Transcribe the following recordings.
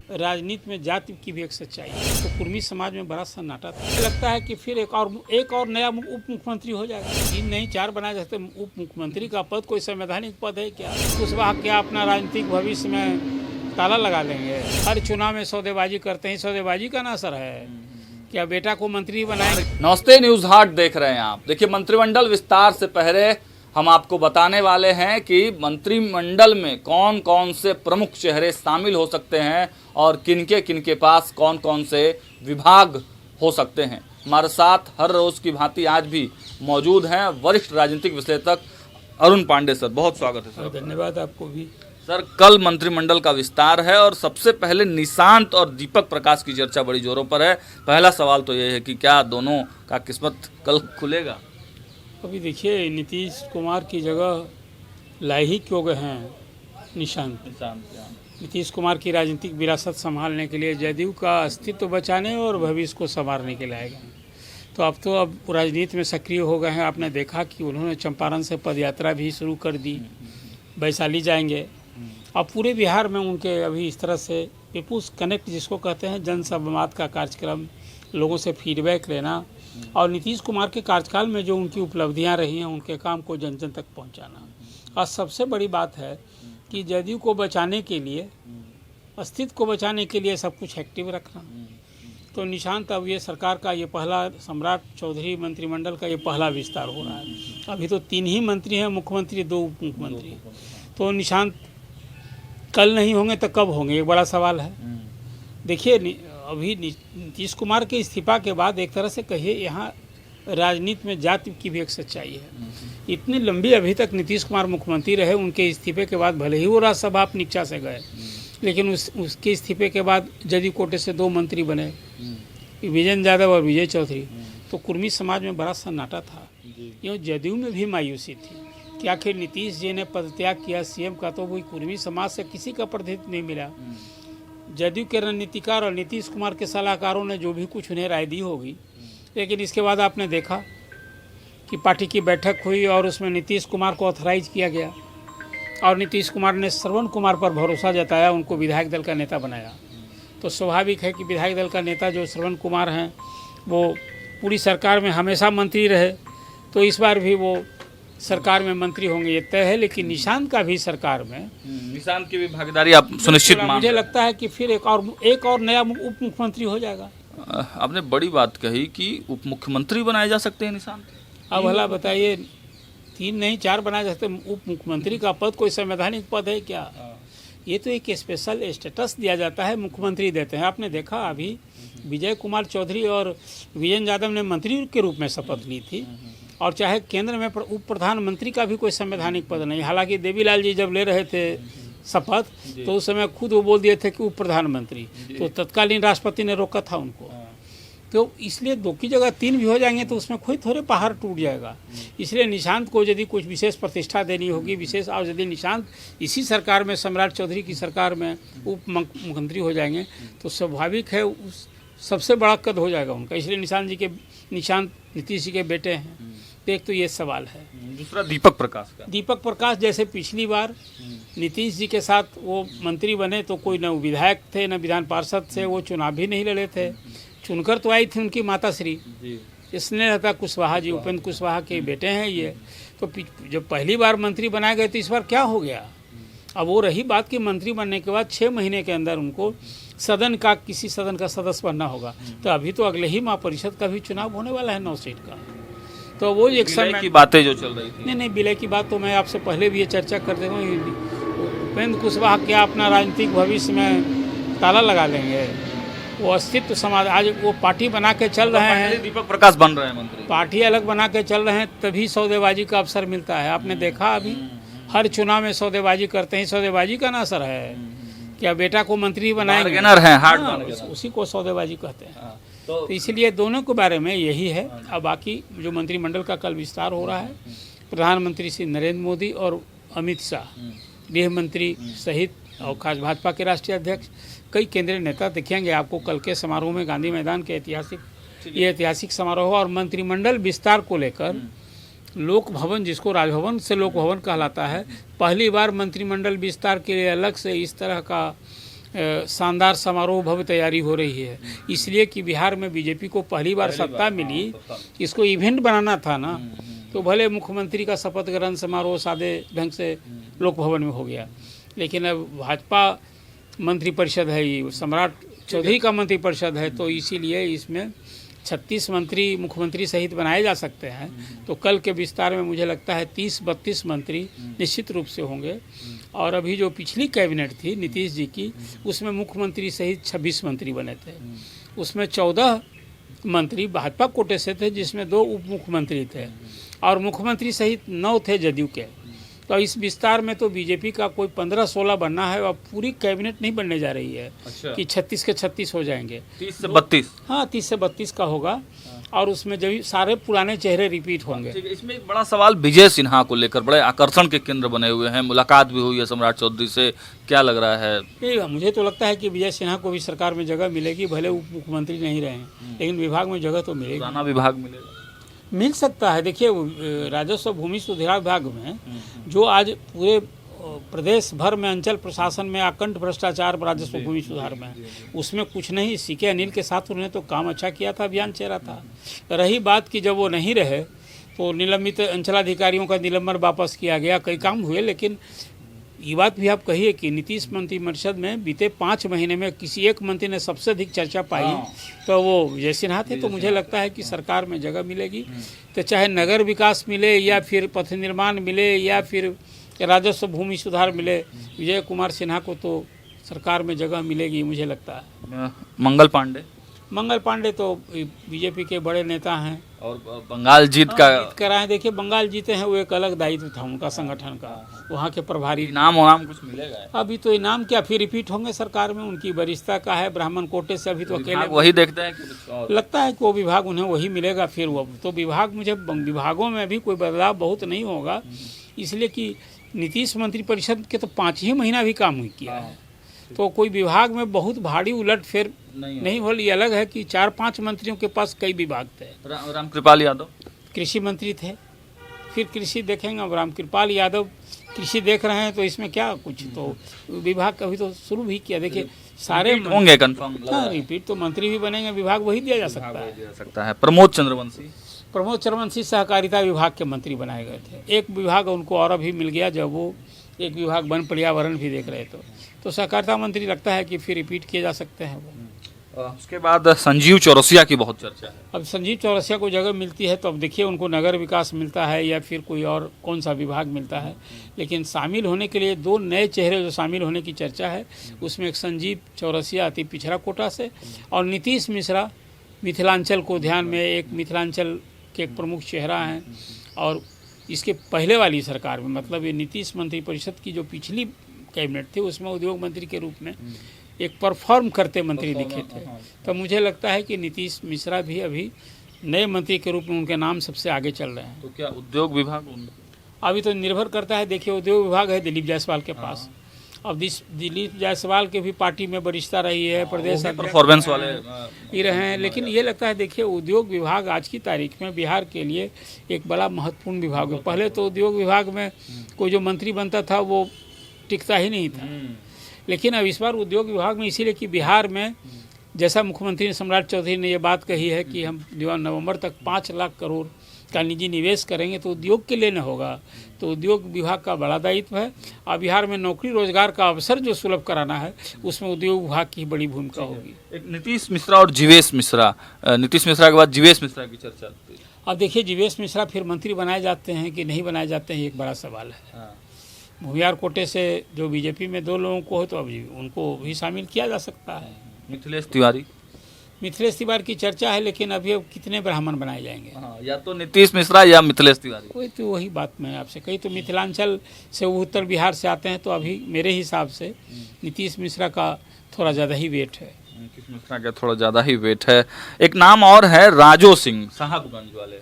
राजनीति में जाति की भी एक सच्चाई है। तो कुर्मी समाज में बड़ा सन्नाटा था। लगता है कि फिर एक और नया उप मुख्यमंत्री हो जाएगा। 3 नहीं 4 बनाए जाते। उप मुख्यमंत्री का पद कोई संवैधानिक पद है क्या? कुशवाहा क्या अपना राजनीतिक भविष्य में ताला लगा लेंगे? हर चुनाव में सौदेबाजी करते हैं। सौदेबाजी का ना असर है क्या? बेटा को मंत्री बनाए। नमस्ते, न्यूज हाट देख रहे हैं आप। देखिए, मंत्रिमंडल विस्तार से पहले हम आपको बताने वाले हैं कि मंत्रिमंडल में कौन कौन से प्रमुख चेहरे शामिल हो सकते हैं और किनके पास कौन कौन से विभाग हो सकते हैं। हमारे साथ हर रोज की भांति आज भी मौजूद हैं वरिष्ठ राजनीतिक विश्लेषक अरुण पांडे सर। बहुत स्वागत है सर। धन्यवाद आपको भी। सर, कल मंत्रिमंडल का विस्तार है और सबसे पहले निशांत और दीपक प्रकाश की चर्चा बड़ी जोरों पर है। पहला सवाल तो ये है कि क्या दोनों का किस्मत कल खुलेगा? अभी देखिए, नीतीश कुमार की जगह लाई ही क्यों गए हैं निशांत। नीतीश कुमार की राजनीतिक विरासत संभालने के लिए, जदयू का अस्तित्व बचाने और भविष्य को संवारने के लिए आए गए। तो अब राजनीति में सक्रिय हो गए हैं। आपने देखा कि उन्होंने चंपारण से पदयात्रा भी शुरू कर दी। वैशाली जाएंगे। अब पूरे बिहार में उनके अभी इस तरह से पीपुल्स कनेक्ट जिसको कहते हैं, जन संवाद का कार्यक्रम, लोगों से फीडबैक लेना और नीतीश कुमार के कार्यकाल में जो उनकी उपलब्धियां रही हैं उनके काम को जन जन तक पहुंचाना। और सबसे बड़ी बात है कि जदयू को बचाने के लिए, अस्तित्व को बचाने के लिए सब कुछ एक्टिव रखना। तो निशांत अब ये सरकार का ये पहला, सम्राट चौधरी मंत्रिमंडल का ये पहला विस्तार हो रहा है। अभी तो 3 ही मंत्री हैं, मुख्यमंत्री 2 उप मुख्यमंत्री। तो निशांत कल नहीं होंगे तो कब होंगे, एक बड़ा सवाल है। देखिए, अभी नीतीश कुमार के इस्तीफा के बाद एक तरह से कहिए यहाँ राजनीति में जाति की भी एक सच्चाई है। इतनी लंबी अभी तक नीतीश कुमार मुख्यमंत्री रहे, उनके इस्तीफे के बाद भले ही वो राज्यसभा नीचा से गए, लेकिन उसके इस्तीफे के बाद जदयू कोटे से 2 मंत्री बने, विजेंद्र यादव और विजय चौधरी। तो कुर्मी समाज में बड़ा सन्नाटा था। यूँ जदयू में भी मायूसी थी कि आखिर नीतीश जी ने पदत्याग किया सीएम का, तो वही कुर्मी समाज से किसी का प्रतिनिधित्व नहीं मिला। जदयू के रणनीतिकार और नीतीश कुमार के सलाहकारों ने जो भी कुछ उन्हें राय दी होगी, लेकिन इसके बाद आपने देखा कि पार्टी की बैठक हुई और उसमें नीतीश कुमार को ऑथराइज किया गया और नीतीश कुमार ने श्रवण कुमार पर भरोसा जताया, उनको विधायक दल का नेता बनाया। तो स्वाभाविक है कि विधायक दल का नेता जो श्रवण कुमार हैं वो पूरी सरकार में हमेशा मंत्री रहे, तो इस बार भी वो सरकार में मंत्री होंगे, ये तय है। लेकिन निशांत का भी सरकार में, निशांत की भी भागीदारी आप सुनिश्चित मान? मुझे लगता है कि फिर एक और नया उप मुख्यमंत्री हो जाएगा। आपने बड़ी बात कही कि उप मुख्यमंत्री बनाए जा सकते हैं निशांत। अब भला बताइए, 3 नहीं 4 बनाए जा सकते। उप मुख्यमंत्री का पद कोई संवैधानिक पद है क्या? ये तो एक स्पेशल स्टेटस दिया जाता है, मुख्यमंत्री देते हैं। आपने देखा अभी विजय कुमार चौधरी और विजेंद्र यादव ने मंत्री के रूप में शपथ ली थी, और चाहे केंद्र में उप प्रधानमंत्री का भी कोई संवैधानिक पद नहीं। हालांकि देवीलाल जी जब ले रहे थे शपथ तो उस समय खुद वो बोल दिए थे कि उप प्रधानमंत्री, तो तत्कालीन राष्ट्रपति ने रोका था उनको। तो इसलिए 2 की जगह 3 भी हो जाएंगे तो उसमें कोई थोड़े पहाड़ टूट जाएगा। इसलिए निशांत को यदि कुछ विशेष प्रतिष्ठा देनी होगी, विशेष, और यदि निशांत इसी सरकार में, सम्राट चौधरी की सरकार में उप मुख्यमंत्री हो जाएंगे तो स्वाभाविक है उस सबसे बड़ा कद हो जाएगा उनका। इसलिए निशांत नीतीश जी के बेटे हैं। तो एक तो ये सवाल है। दूसरा दीपक प्रकाश का। दीपक प्रकाश जैसे पिछली बार नीतीश जी के साथ वो मंत्री बने तो कोई न विधायक थे न विधान पार्षद थे, वो चुनाव भी नहीं लड़े थे। चुनकर तो आई थी उनकी माताश्री स्नेहलता कुशवाहा जी, उपेंद्र कुशवाहा के बेटे हैं ये। तो जब पहली बार मंत्री बनाए गए तो इस बार क्या हो गया? अब वो रही बात कि मंत्री बनने के बाद 6 महीने के अंदर उनको किसी सदन का सदस्य बनना होगा। तो अभी तो अगले ही महापरिषद का भी चुनाव होने वाला है 9 सीट का। तो वो एक समय की बातें जो चल रही थी, नहीं विलय की बात तो मैं आपसे पहले भी ये चर्चा कर दे रहा हूँ। उपेंद्र कुशवाहा क्या अपना राजनीतिक भविष्य में ताला लगा लेंगे? वो अस्तित्व समाज, आज वो पार्टी बना के चल रहे हैं। दीपक प्रकाश बन रहे हैं मंत्री, पार्टी अलग बना के चल रहे हैं, तभी सौदेबाजी का अवसर मिलता है। आपने देखा अभी हर चुनाव में सौदेबाजी करते हैं। सौदेबाजी का ना असर है क्या? बेटा को मंत्री बनाएंगे, उसी को सौदेबाजी कहते हैं। तो इसलिए दोनों के बारे में यही है। अब बाकी जो मंत्रिमंडल का कल विस्तार हो रहा है, प्रधानमंत्री श्री नरेंद्र मोदी और अमित शाह, गृह मंत्री सहित और खास भाजपा के राष्ट्रीय अध्यक्ष, कई केंद्रीय नेता दिखेंगे आपको कल के समारोह में। गांधी मैदान के ऐतिहासिक समारोह और मंत्रिमंडल विस्तार को लेकर लोक भवन, जिसको राजभवन से लोक भवन कहलाता है, पहली बार मंत्रिमंडल विस्तार के लिए अलग से इस तरह का शानदार समारोह भव्य तैयारी हो रही है, इसलिए कि बिहार में बीजेपी को पहली बार सत्ता मिली, इसको इवेंट बनाना था ना, तो भले मुख्यमंत्री का शपथ ग्रहण समारोह सादे ढंग से लोक भवन में हो गया, लेकिन अब भाजपा मंत्रिपरिषद है, ये सम्राट चौधरी का मंत्रिपरिषद है, तो इसीलिए इसमें 36 मंत्री मुख्यमंत्री सहित बनाए जा सकते हैं। तो कल के विस्तार में मुझे लगता है 30-32 मंत्री निश्चित रूप से होंगे। और अभी जो पिछली कैबिनेट थी नीतीश जी की, उसमें मुख्यमंत्री सहित 26 मंत्री बने थे, उसमें 14 मंत्री भाजपा कोटे से थे, जिसमें 2 उप मुख्यमंत्री थे और मुख्यमंत्री सहित 9 थे जदयू के। तो इस विस्तार में तो बीजेपी का कोई 15-16 बनना है और पूरी कैबिनेट नहीं बनने जा रही है। अच्छा। कि 36 के 36 हो जाएंगे, 30 से 32। हाँ, 30 से 32 का होगा और उसमें जब सारे पुराने चेहरे रिपीट होंगे। इसमें एक बड़ा सवाल विजय सिन्हा को लेकर बड़े आकर्षण के केंद्र बने हुए हैं, मुलाकात भी हुई है सम्राट चौधरी से, क्या लग रहा है? नहीं, मुझे तो लगता है कि विजय सिन्हा को भी सरकार में जगह मिलेगी, भले उप मुख्यमंत्री नहीं रहे, लेकिन विभाग में जगह तो मिलेगी। पुराना विभाग मिलेगा, मिल सकता है। देखिए, राजस्व भूमि सुधार विभाग में जो आज पूरे प्रदेश भर में अंचल प्रशासन में अखंड भ्रष्टाचार राजस्व भूमि सुधार में, उसमें कुछ नहीं, सीके अनिल के साथ उन्होंने तो काम अच्छा किया था, अभियान चेहरा था। रही बात कि जब वो नहीं रहे तो निलंबित अंचलाधिकारियों का निलंबन वापस किया गया, कई काम हुए, लेकिन ये बात भी आप कहिए कि नीतीश मंत्रिपरिषद में बीते 5 महीने में किसी एक मंत्री ने सबसे अधिक चर्चा पाई तो वो विजय सिन्हा थे। तो मुझे लगता है कि सरकार में जगह मिलेगी, तो चाहे नगर विकास मिले या फिर पथ निर्माण मिले या फिर राजस्व भूमि सुधार मिले, विजय कुमार सिन्हा को तो सरकार में जगह मिलेगी मुझे लगता है। मंगल पांडे तो बीजेपी के बड़े नेता हैं और बंगाल जीत कराए। देखिए, बंगाल जीते हैं, वो एक अलग दायित्व था उनका संगठन का, वहाँ के प्रभारी। इनाम कुछ मिलेगा? अभी तो इनाम क्या, फिर रिपीट होंगे सरकार में, उनकी वरिष्ठता का है, ब्राह्मण कोटे से अभी तो अकेले वही देखते हैं। लगता है कि वो विभाग उन्हें वही मिलेगा। फिर वो तो विभागों में भी कोई बदलाव बहुत नहीं होगा, इसलिए कि नीतीश मंत्रिपरिषद के तो 5 ही महीना भी काम किया है, तो कोई विभाग में बहुत भारी उलट फेर नहीं हो। ये अलग है कि 4-5 मंत्रियों के पास कई विभाग थे। रामकृपाल यादव कृषि मंत्री थे, फिर कृषि देखेंगे। अब रामकृपाल यादव कृषि देख रहे हैं, तो इसमें क्या कुछ, तो विभाग कभी तो शुरू भी किया। देखिए, सारे होंगे कंफर्म। हाँ, रिपीट तो मंत्री भी बनेंगे, विभाग वही दिया जा सकता है। प्रमोद चंद्रवंशी सहकारिता विभाग के मंत्री बनाए गए थे। एक विभाग उनको और अभी मिल गया, जब वो एक विभाग वन पर्यावरण भी देख रहे तो सहकारिता मंत्री लगता है कि फिर रिपीट किए जा सकते हैं वो। उसके बाद संजीव चौरसिया की बहुत चर्चा है। अब संजीव चौरसिया को जगह मिलती है तो अब देखिए उनको नगर विकास मिलता है या फिर कोई और कौन सा विभाग मिलता है, लेकिन शामिल होने के लिए 2 नए चेहरे जो शामिल होने की चर्चा है, उसमें एक संजीव चौरसिया अति पिछड़ा कोटा से और नीतीश मिश्रा मिथिलांचल को ध्यान में, एक मिथिलांचल के एक प्रमुख चेहरा हैं। और इसके पहले वाली सरकार में, मतलब ये नीतीश मंत्रिपरिषद की जो पिछली कैबिनेट थी, उसमें उद्योग मंत्री के रूप में एक परफॉर्म करते मंत्री दिखे थे। तो मुझे लगता है कि नीतीश मिश्रा भी अभी नए मंत्री के रूप में उनके नाम सबसे आगे चल रहे हैं। तो क्या उद्योग विभाग? अभी तो निर्भर करता है। देखिए, उद्योग विभाग है दिलीप जायसवाल के पास। अब दिलीप जायसवाल के भी पार्टी में वरिष्ठता रही है, प्रदेश परफॉर्मेंस वाले ही रहे हैं, लेकिन ये लगता है, देखिए, उद्योग विभाग आज की तारीख में बिहार के लिए एक बड़ा महत्वपूर्ण विभाग है। पहले तो उद्योग विभाग में कोई जो मंत्री बनता था वो टिकता ही नहीं था, लेकिन अब इस बार उद्योग विभाग में, इसीलिए कि बिहार में जैसा मुख्यमंत्री सम्राट चौधरी ने ये बात कही है कि हम नवंबर तक 5 लाख करोड़ का निजी निवेश करेंगे, तो उद्योग के लिए न होगा, तो उद्योग विभाग का बड़ा दायित्व है। और बिहार में नौकरी रोजगार का अवसर जो सुलभ कराना है, उसमें उद्योग विभाग की बड़ी भूमिका होगी। एक नीतीश मिश्रा और जीवेश मिश्रा, नीतीश मिश्रा के बाद जीवेश मिश्रा की चर्चा। अब देखिए, जीवेश मिश्रा फिर मंत्री बनाए जाते हैं कि नहीं बनाए जाते हैं, एक बड़ा सवाल है। भूमियार कोटे से जो बीजेपी में 2 लोगों को हो, तो अब उनको भी शामिल किया जा सकता है। मिथिलेश तिवारी की चर्चा है, लेकिन अभी अब कितने ब्राह्मण बनाए जाएंगे? या तो नीतीश मिश्रा या मिथिलेश तिवारी। कोई तो वही बात मैं आपसे कही, तो मिथिलांचल से वो उत्तर बिहार से आते हैं, तो अभी मेरे हिसाब से नीतीश मिश्रा का थोड़ा ज़्यादा ही वेट है। नीतीश मिश्रा का थोड़ा ज़्यादा ही वेट है। एक नाम और है राजू सिंह, साहबगंज वाले।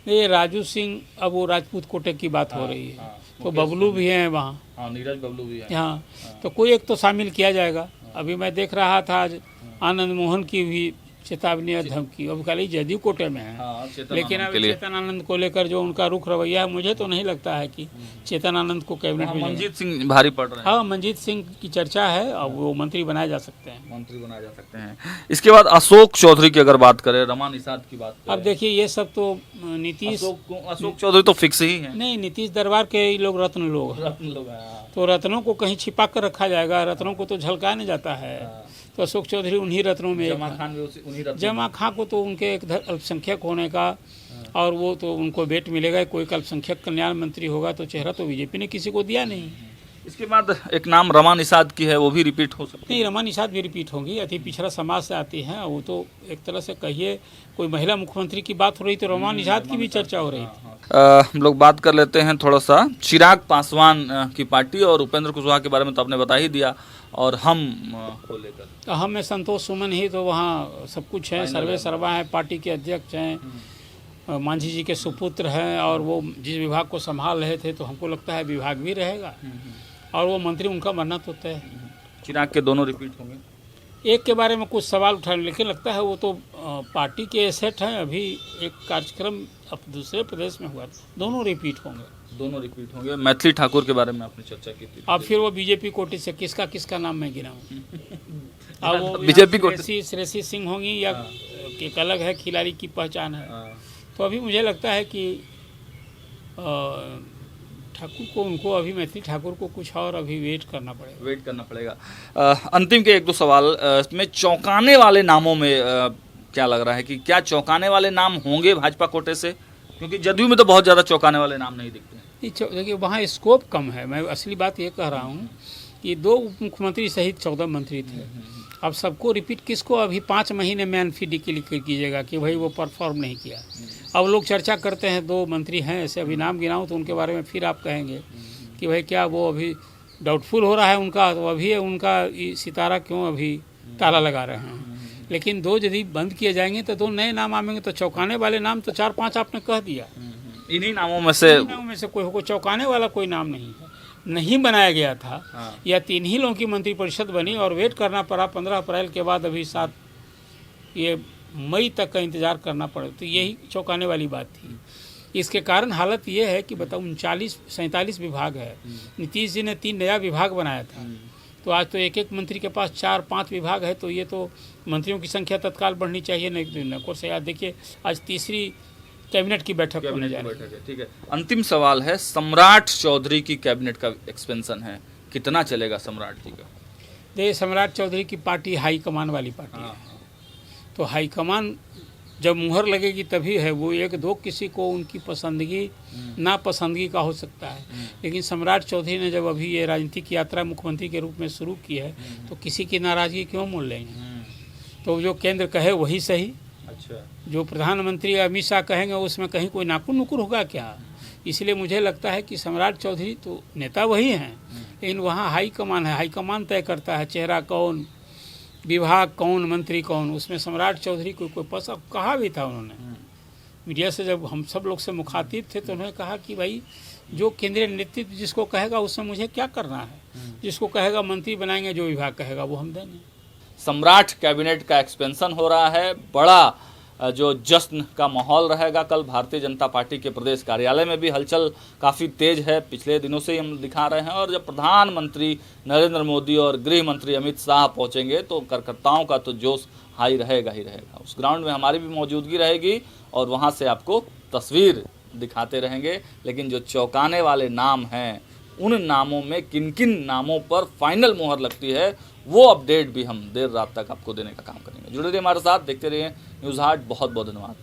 ये राजू सिंह, अब वो राजपूत कोटे की बात हो रही है, तो बबलू भी हैं वहाँ, नीरज बबलू भी है। हाँ, तो कोई एक तो शामिल किया जाएगा। अभी मैं देख रहा था आज आनंद मोहन की भी चेतावनी और धमकी। अब खाली जदयू कोटे में है, लेकिन अब के लिए चेतन आनंद को लेकर जो उनका रुख रवैया है, मुझे तो नहीं लगता है कि चेतन आनंद को कैबिनेट में मनजीत सिंह भारी पड़ रहे हैं। हाँ, मनजीत सिंह की चर्चा है और वो मंत्री बनाए जा सकते हैं। मंत्री बनाए जा सकते हैं। इसके बाद अशोक चौधरी की अगर बात करें, रमा निषाद की बात करें, अब देखिए ये सब तो नीतीश अशोक चौधरी तो फिक्स ही है। नहीं, नीतीश दरबार के ही लोग रत्न लोग हैं। तो रत्नों को कहीं छिपा कर रखा जाएगा, रत्नों को तो झलकाया नहीं जाता है। तो अशोक चौधरी उन्हीं रत्नों में, जमा खां को तो उनके एक अल्पसंख्यक होने का, और वो तो उनको वेट मिलेगा, कोई अल्पसंख्यक कल्याण मंत्री होगा, तो चेहरा तो बीजेपी ने किसी को दिया नहीं। इसके बाद एक नाम रमा निषाद की है, वो भी रिपीट हो सकती है। नहीं, रमा निषाद भी रिपीट होंगी, अति पिछड़ा समाज से आती हैं। वो तो एक तरह से कहिए कोई महिला मुख्यमंत्री की बात हो रही तो रमा निषाद की भी चर्चा हो रही थी। हम लोग बात कर लेते हैं थोड़ा सा चिराग पासवान की पार्टी और उपेंद्र कुशवाहा के बारे में तो आपने बता ही दिया, और हम को लेकर तो हम में संतोष सुमन ही तो वहाँ सब कुछ है, सर्वे सर्वा है, पार्टी के अध्यक्ष हैं, मांझी जी के सुपुत्र हैं, और वो जिस विभाग को संभाल रहे थे तो हमको लगता है विभाग भी रहेगा, और वो मंत्री उनका बनना तो तय है। चिराग के दोनों रिपीट होंगे। एक के बारे में कुछ सवाल उठाने, लेकिन लगता है वो तो पार्टी के एसेट हैं। अभी एक कार्यक्रम अब दूसरे प्रदेश में हुआ, दोनों रिपीट होंगे। दोनों रिपीट होंगे। मैथिली ठाकुर के बारे में आपने चर्चा की थी। अब फिर वो बीजेपी कोटे से किसका किसका नाम मैं गिनाऊं? अब वो बीजेपी कोटे श्रेयसी सिंह होंगी या एक अलग है, खिलाड़ी की पहचान है। तो अभी मुझे लगता है कि ठाकुर को, उनको अभी मैथिली ठाकुर को कुछ और अभी वेट करना पड़ेगा। अंतिम के एक दो सवाल इसमें चौंकाने वाले नामों में क्या लग रहा है कि क्या चौंकाने वाले नाम होंगे भाजपा कोटे से? क्योंकि जदयू में तो बहुत ज़्यादा चौंकाने वाले नाम नहीं दिखते। देखिए वहाँ स्कोप कम है। मैं असली बात ये कह रहा हूँ कि 2 उप मुख्यमंत्री सहित 14 मंत्री थे। अब सबको रिपीट किसको? अभी 5 महीने में अनफिट कीजिएगा कि भाई वो परफॉर्म नहीं किया। अब लोग चर्चा करते हैं 2 मंत्री हैं ऐसे, अभी नाम गिनाऊं तो उनके बारे में फिर आप कहेंगे कि भाई क्या वो अभी डाउटफुल हो रहा है उनका, तो अभी उनका सितारा क्यों अभी ताला लगा रहे हैं। लेकिन 2 यदि बंद किए जाएंगे तो 2 नए नाम आएंगे। तो चौंकाने वाले नाम तो 4-5 आपने कह दिया। इन्हीं नामों में से कोई चौंकाने वाला कोई नाम नहीं है, नहीं बनाया गया था। या 3 ही लोगों की मंत्रिपरिषद बनी और वेट करना पड़ा 15 अप्रैल के बाद, अभी 7 ये मई तक का इंतजार करना पड़े। तो यही चौंकाने वाली बात थी। इसके कारण हालत ये है कि बताओ 47 विभाग है। नीतीश जी ने 3 नया विभाग बनाया था, तो आज तो एक मंत्री के पास 4-5 विभाग है। तो ये तो मंत्रियों की संख्या तत्काल बढ़नी चाहिए। नकोर से याद देखिए, आज तीसरी कैबिनेट की बैठक होने जा रही है। ठीक है, अंतिम सवाल है, सम्राट चौधरी की कैबिनेट का एक्सपेंशन है, कितना चलेगा सम्राट जी का? देखिए, सम्राट चौधरी की पार्टी हाईकमान वाली पार्टी है। तो हाईकमान जब मुहर लगेगी तभी है। वो 1-2 किसी को उनकी पसंदगी नापसंदगी का हो सकता है, लेकिन सम्राट चौधरी ने जब अभी ये राजनीतिक यात्रा मुख्यमंत्री के रूप में शुरू की है तो किसी की नाराजगी क्यों मोल लेंगे? तो जो केंद्र कहे वही सही। अच्छा, जो प्रधानमंत्री अमित शाह कहेंगे उसमें कहीं कोई नाकुर नुकुर होगा क्या? इसलिए मुझे लगता है कि सम्राट चौधरी तो नेता वही हैं, लेकिन वहाँ हाईकमान है। हाईकमान तय करता है चेहरा कौन, विभाग कौन, मंत्री कौन। उसमें सम्राट चौधरी को कोई पता कहा भी था उन्होंने मीडिया से, जब हम सब लोग से मुखातिब थे तो उन्होंने कहा कि भाई जो केंद्रीय नेतृत्व जिसको कहेगा उसमें मुझे क्या करना है, जिसको कहेगा मंत्री बनाएंगे, जो विभाग कहेगा वो हम देंगे। सम्राट कैबिनेट का एक्सपेंशन हो रहा है, बड़ा जो जश्न का माहौल रहेगा। कल भारतीय जनता पार्टी के प्रदेश कार्यालय में भी हलचल काफ़ी तेज है, पिछले दिनों से ही हम दिखा रहे हैं। और जब प्रधानमंत्री नरेंद्र मोदी और गृह मंत्री अमित शाह पहुंचेंगे तो कार्यकर्ताओं का तो जोश हाई रहेगा ही रहेगा। उस ग्राउंड में हमारी भी मौजूदगी रहेगी और वहां से आपको तस्वीर दिखाते रहेंगे। लेकिन जो चौंकाने वाले नाम हैं, उन नामों में किन किन नामों पर फाइनल मुहर लगती है, वो अपडेट भी हम देर रात तक आपको देने का काम करेंगे। जुड़े रहिए हमारे साथ, देखते रहिए न्यूज़ हाट। बहुत बहुत धन्यवाद।